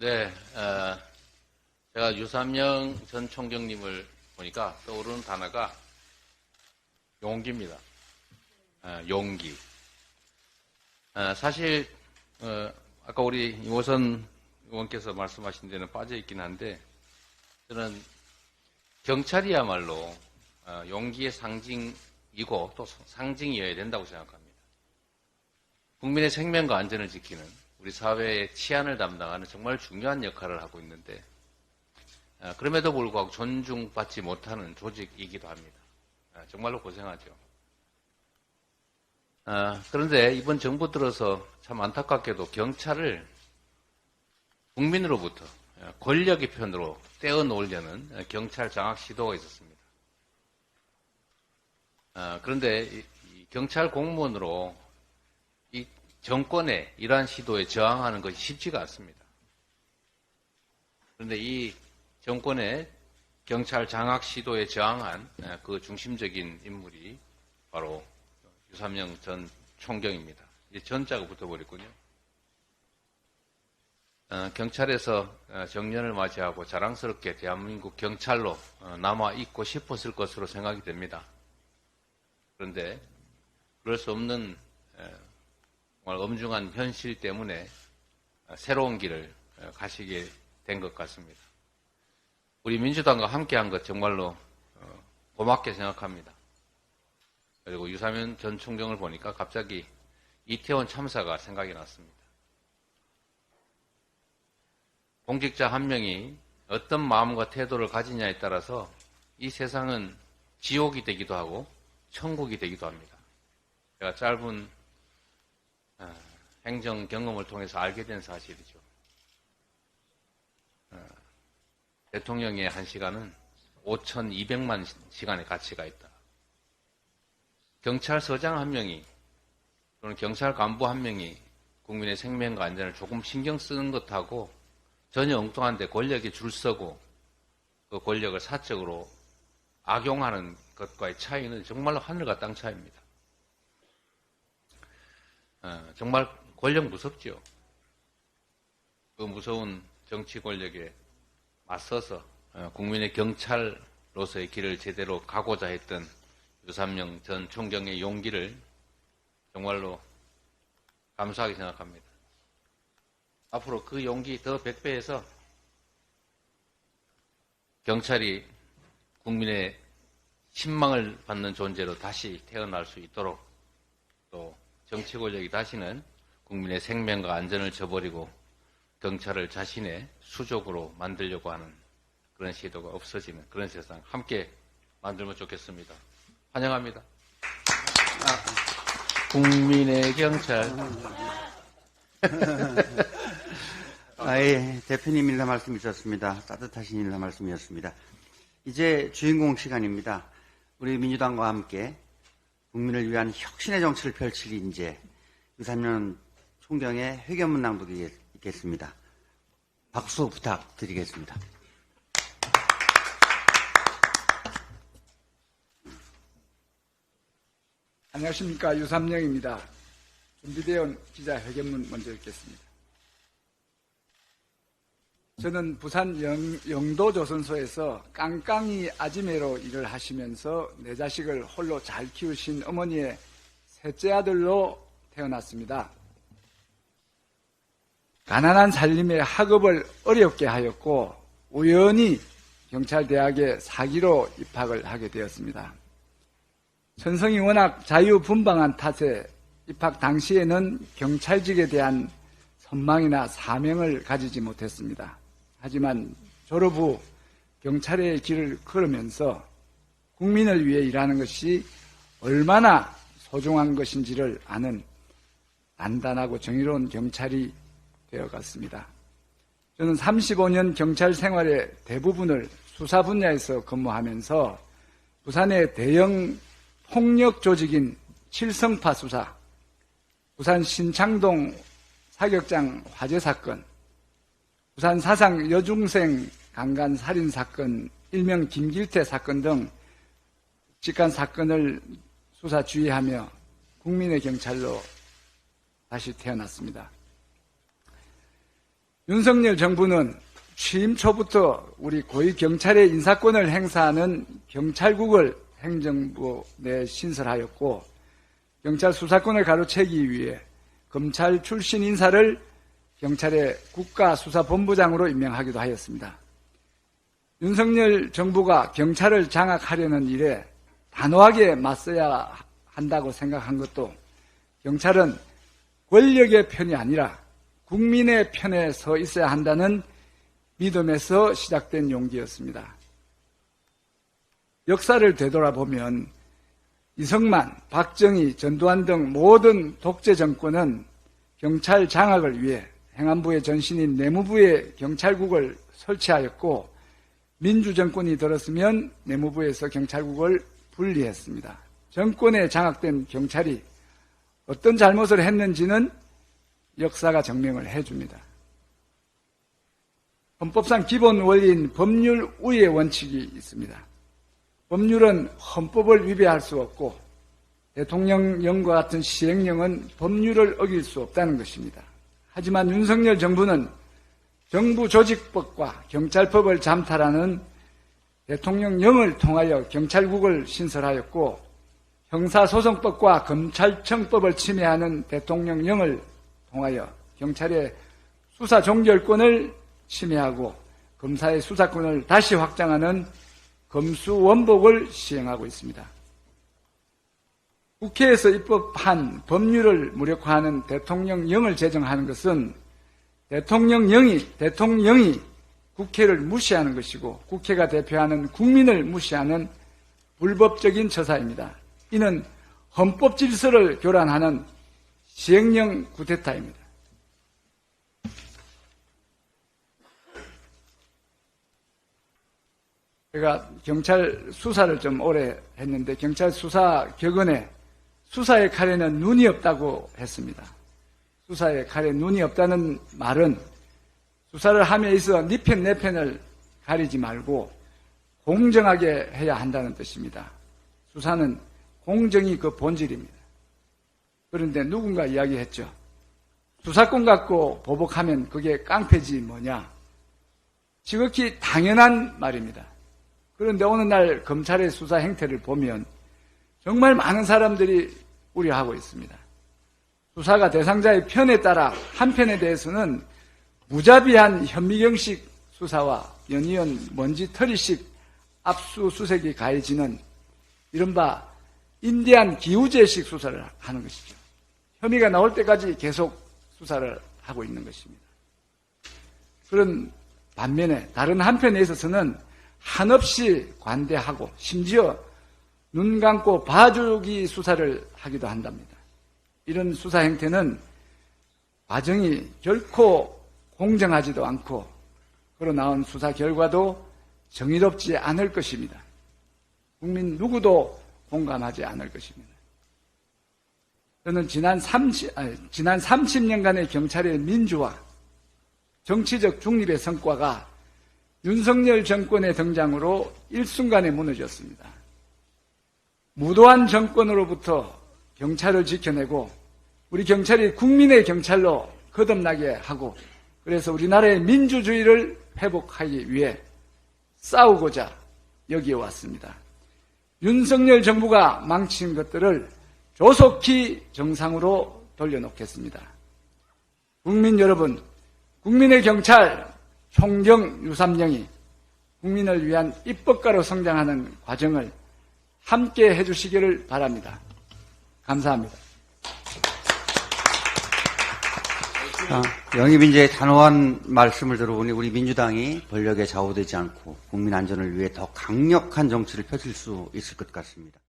네, 제가 유삼영 전 총경님을 보니까 떠오르는 단어가 용기입니다. 용기. 사실 아까 우리 이모선 의원께서 말씀하신 데는 빠져있긴 한데 저는 경찰이야말로 용기의 상징이고 또 상징이어야 된다고 생각합니다. 국민의 생명과 안전을 지키는 우리 사회의 치안을 담당하는 정말 중요한 역할을 하고 있는데 그럼에도 불구하고 존중받지 못하는 조직이기도 합니다. 정말로 고생하죠. 그런데 이번 정부 들어서 참 안타깝게도 경찰을 국민으로부터 권력의 편으로 떼어놓으려는 경찰 장악 시도가 있었습니다. 그런데 이 경찰 공무원으로 이 정권의 이러한 시도에 저항하는 것이 쉽지가 않습니다. 그런데 이 정권의 경찰 장악 시도에 저항한 그 중심적인 인물이 바로 유삼영 전 총경입니다. 이제 전자가 붙어버렸군요. 경찰에서 정년을 맞이하고 자랑스럽게 대한민국 경찰로 남아있고 싶었을 것으로 생각이 됩니다. 그런데 그럴 수 없는 정말 엄중한 현실 때문에 새로운 길을 가시게 된 것 같습니다. 우리 민주당과 함께한 것 정말로 고맙게 생각합니다. 그리고 유삼현 전 총경을 보니까 갑자기 이태원 참사가 생각이 났습니다. 공직자 한 명이 어떤 마음과 태도를 가지냐에 따라서 이 세상은 지옥이 되기도 하고 천국이 되기도 합니다. 제가 짧은 행정 경험을 통해서 알게 된 사실이죠. 대통령의 1시간은 5,200만 시간의 가치가 있다. 경찰서장 한 명이 또는 경찰 간부 한 명이 국민의 생명과 안전을 조금 신경 쓰는 것하고 전혀 엉뚱한데 권력에 줄 서고 그 권력을 사적으로 악용하는 것과의 차이는 정말로 하늘과 땅 차이입니다. 정말 권력 무섭죠. 그 무서운 정치 권력에 맞서서 국민의 경찰로서의 길을 제대로 가고자 했던 유삼영 전 총경의 용기를 정말로 감사하게 생각합니다. 앞으로 그 용기 더 100배해서 경찰이 국민의 신망을 받는 존재로 다시 태어날 수 있도록 또 정치 권력이 다시는 국민의 생명과 안전을 저버리고 경찰을 자신의 수족으로 만들려고 하는 그런 시도가 없어지는 그런 세상 함께 만들면 좋겠습니다. 환영합니다. 국민의 경찰. 예, 대표님 인사 말씀 있었습니다. 따뜻하신 인사 말씀이었습니다. 이제 주인공 시간입니다. 우리 민주당과 함께 국민을 위한 혁신의 정치를 펼칠 인재 유삼영 총경의 회견문 낭독이 있겠습니다. 박수 부탁드리겠습니다. 안녕하십니까. 유삼영입니다. 준비되어 온 기자회견문 먼저 읽겠습니다. 저는 부산 영도조선소에서 깡깡이 아지매로 일을 하시면서 내 자식을 홀로 잘 키우신 어머니의 셋째 아들로 태어났습니다. 가난한 살림에 학업을 어렵게 하였고 우연히 경찰대학에 사기로 입학을 하게 되었습니다. 천성이 워낙 자유분방한 탓에 입학 당시에는 경찰직에 대한 선망이나 사명을 가지지 못했습니다. 하지만 졸업 후 경찰의 길을 걸으면서 국민을 위해 일하는 것이 얼마나 소중한 것인지를 아는 단단하고 정의로운 경찰이 되어갔습니다. 저는 35년 경찰 생활의 대부분을 수사 분야에서 근무하면서 부산의 대형 폭력 조직인 칠성파 수사, 부산 신창동 사격장 화재 사건, 부산 사상 여중생 강간 살인 사건, 일명 김길태 사건 등 직간 사건을 수사 주의하며 국민의 경찰로 다시 태어났습니다. 윤석열 정부는 취임 초부터 우리 고위 경찰의 인사권을 행사하는 경찰국을 행정부 내 신설하였고, 경찰 수사권을 가로채기 위해 검찰 출신 인사를 경찰의 국가수사본부장으로 임명하기도 하였습니다. 윤석열 정부가 경찰을 장악하려는 일에 단호하게 맞서야 한다고 생각한 것도 경찰은 권력의 편이 아니라 국민의 편에 서 있어야 한다는 믿음에서 시작된 용기였습니다. 역사를 되돌아보면 이승만, 박정희, 전두환 등 모든 독재 정권은 경찰 장악을 위해 행안부의 전신인 내무부에 경찰국을 설치하였고, 민주정권이 들었으면 내무부에서 경찰국을 분리했습니다. 정권에 장악된 경찰이 어떤 잘못을 했는지는 역사가 증명을 해줍니다. 헌법상 기본 원리인 법률 우위의 원칙이 있습니다. 법률은 헌법을 위배할 수 없고 대통령령과 같은 시행령은 법률을 어길 수 없다는 것입니다. 하지만 윤석열 정부는 정부조직법과 경찰법을 잠탈하는 대통령령을 통하여 경찰국을 신설하였고, 형사소송법과 검찰청법을 침해하는 대통령령을 통하여 경찰의 수사 종결권을 침해하고 검사의 수사권을 다시 확장하는 검수원복을 시행하고 있습니다. 국회에서 입법한 법률을 무력화하는 대통령령을 제정하는 것은 대통령이 국회를 무시하는 것이고 국회가 대표하는 국민을 무시하는 불법적인 처사입니다. 이는 헌법 질서를 교란하는 시행령 쿠데타입니다. 제가 경찰 수사를 좀 오래 했는데 경찰 수사 격언에 수사의 칼에는 눈이 없다고 했습니다. 수사의 칼에 눈이 없다는 말은 수사를 함에 있어 네 편 내 편을 가리지 말고 공정하게 해야 한다는 뜻입니다. 수사는 공정이 그 본질입니다. 그런데 누군가 이야기했죠. 수사권 갖고 보복하면 그게 깡패지 뭐냐. 지극히 당연한 말입니다. 그런데 오늘날 검찰의 수사 행태를 보면 정말 많은 사람들이 우려하고 있습니다. 수사가 대상자의 편에 따라 한 편에 대해서는 무자비한 현미경식 수사와 연이은 먼지털이식 압수수색이 가해지는 이른바 인디안 기우제식 수사를 하는 것이죠. 혐의가 나올 때까지 계속 수사를 하고 있는 것입니다. 그런 반면에 다른 한편에 있어서는 한없이 관대하고 심지어 눈 감고 봐주기 수사를 하기도 한답니다. 이런 수사 행태는 과정이 결코 공정하지도 않고 그로 나온 수사 결과도 정의롭지 않을 것입니다. 국민 누구도 공감하지 않을 것입니다. 저는 지난 30년간의 경찰의 민주화, 정치적 중립의 성과가 윤석열 정권의 등장으로 일순간에 무너졌습니다. 무도한 정권으로부터 경찰을 지켜내고 우리 경찰이 국민의 경찰로 거듭나게 하고 그래서 우리나라의 민주주의를 회복하기 위해 싸우고자 여기에 왔습니다. 윤석열 정부가 망친 것들을 조속히 정상으로 돌려놓겠습니다. 국민 여러분, 국민의 경찰 총경 유삼령이 국민을 위한 입법가로 성장하는 과정을 함께 해주시기를 바랍니다. 감사합니다. 영입인재의 단호한 말씀을 들어보니 우리 민주당이 권력에 좌우되지 않고 국민 안전을 위해 더 강력한 정치를 펼칠 수 있을 것 같습니다.